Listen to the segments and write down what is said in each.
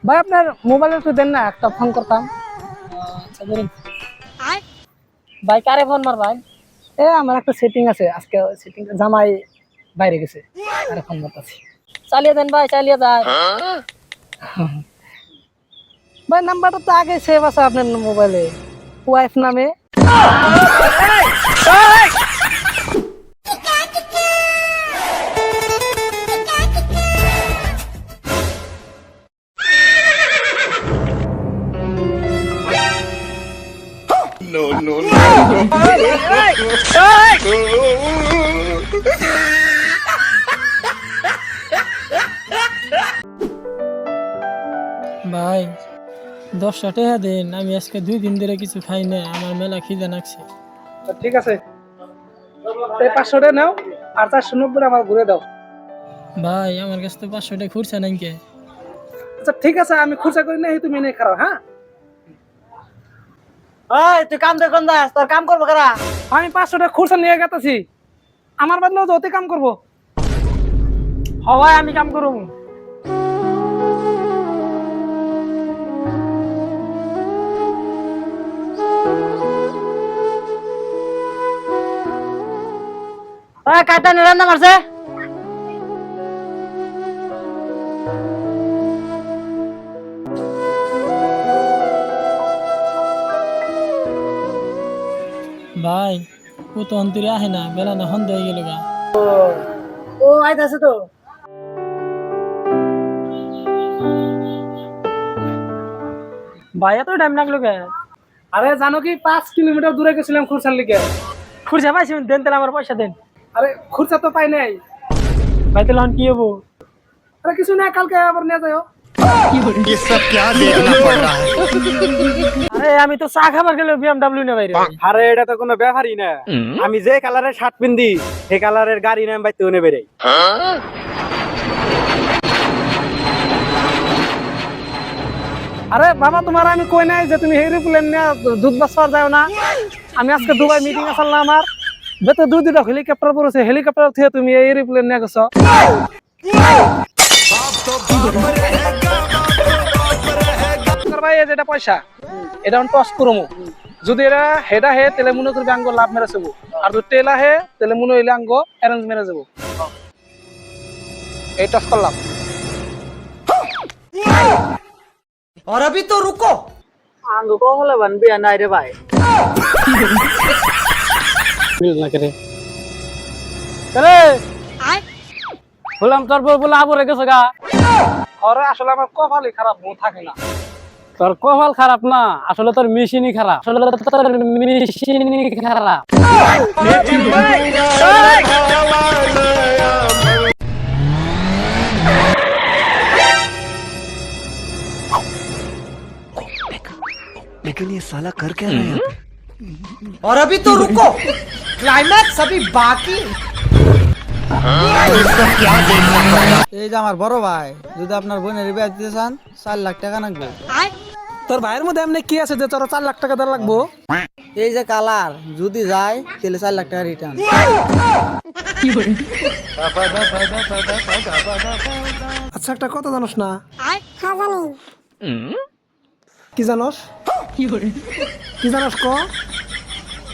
ভাই আপনার মোবাইল একটু দেন না, একটা ফোন করতাম। আচ্ছা বলুন ভাই, কারে ফোন মার ভাই? আমার একটা সেটিং আছে, আজকে সেটিং জামাই বাইরে গেছে, আরে ফোন করতেছি। চালিয়ে দেন ভাই, চালিয়ে যায়। ভাই নাম্বারটা তো আগে সেভ আছে আপনার মোবাইলে, ওয়াইফ নামে। ভাই 10টা টাকা দেন, আমি আজকে 2 দিন ধরে কিছু খাই না, আমার মেলা খিদে লাগছে। তো ঠিক আছে, এই 500 টাকা নাও, আর 490 আমার ঘুরে দাও। ভাই আমার কাছে তো 500 টাকা খুঁড়ছে নাই কে? আচ্ছা ঠিক আছে, আমি খরচা করি না, তুমি এনে খাও। হ্যাঁ ওই তুই কাম দে কোন দাস, তোর কাম করবো কারা? আমি 500 টাকা খরচা নিয়ে গেতেছি, আমার বদলে যতই কাম করবো। হওয়ায় আমি কাম করবো। ওই কাটা নিরান্না মারছে। ভাই ও তো অন্তরে আহে না, বেলা না হন্দ হয়ে গেল গা। ও আইতাছে তো। ভাই এত টাইম লাগলো কে? আরে জানো কি, 5 কিলোমিটার দূরে গেছিলাম খুরসার লিগে। খুঁড়ছে পাইছি, দেন তাহলে আমার পয়সা দেন। আরে খুরসা তো পাই নাই। ভাই তাহলে এখন কি হবো? আরে কিছু না, কালকে আবার নিয়ে যাও। ये सब क्या देखना पड़ रहा है। আরে আমি তো চা খাবার গেলে বিএমডব্লিউ না বাইরে। আরে এটা তো কোনো ব্যাপারই না, আমি যে কালারের শার্ট পিন্দি সেই কালারের গাড়ি নাম বাইতে উনে বেরে। আরে বাবা, তোমার আমি কই নাই যে তুমি এরোপ্লেন নিয়ে দুধ বাসবার যাও না। আমি আজকে দুবাই মিটিং আসল না আমার, বেতে দুইটা হেলিকপ্টার পড়েছে, হেলিকপ্টার থেকে তুমি এরোপ্লেন নিয়ে গেছো। ভাই এই যেটা পয়সা, এটা আমি টস করবো। যদি এটা হেডা হে তাহলে মনে করবি আঙ্গ লাভ মেরে যাবো, আর যদি টেলা হে তাহলে মনে হইলে আঙ্গ অ্যারেঞ্জ মেরে যাবো। এই টস করলাম। और अभी तो रुको, आंग को हले बनबी নাই রে ভাই। বললাম তোর বউ বলে আবরে গেছে গা। আরে আসলে আমার কপালই খারাপ, বউ থাকে না। তোর কপাল খারাপ না, আসলে তোর মেশিনই খারাপ। আসলে তোর মেশিনই খারাপ। लेकिन ये साला कर क्या रहा है यहाँ पे? और अभी तो रुको, क्लाइमैक्स अभी बाकी। ये सब क्या देखना पड़ रहा है। এই যে আমার বড় ভাই, যদি আপনার বোনের বিয়ে দিতে চান 4 লাখ টাকা লাগবে। তোর ভাইয়ের মধ্যে এমনি কি আছে যে তোর 4 লাখ টাকা দেওয়া লাগবো? এই যে কালার যদি যায় তাহলে 4 লাখ টাকা রিটার্ন। আচ্ছা একটা কথা জানোস না? কি জানোস? কি জানোস ক?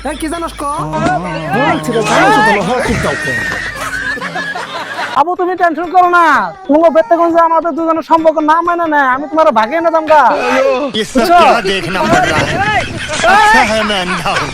হ্যাঁ কি জানোস ক? আবু তুমি টেনশন করো না, তোমার বেত্তাগঞ্জে আমাদের দুজনের সম্পর্ক না মানে না, আমি তোমার ভাগে না দামগা। ये सब क्या देखना पड़ रहा है। अच्छा है मैं अंधा हूँ।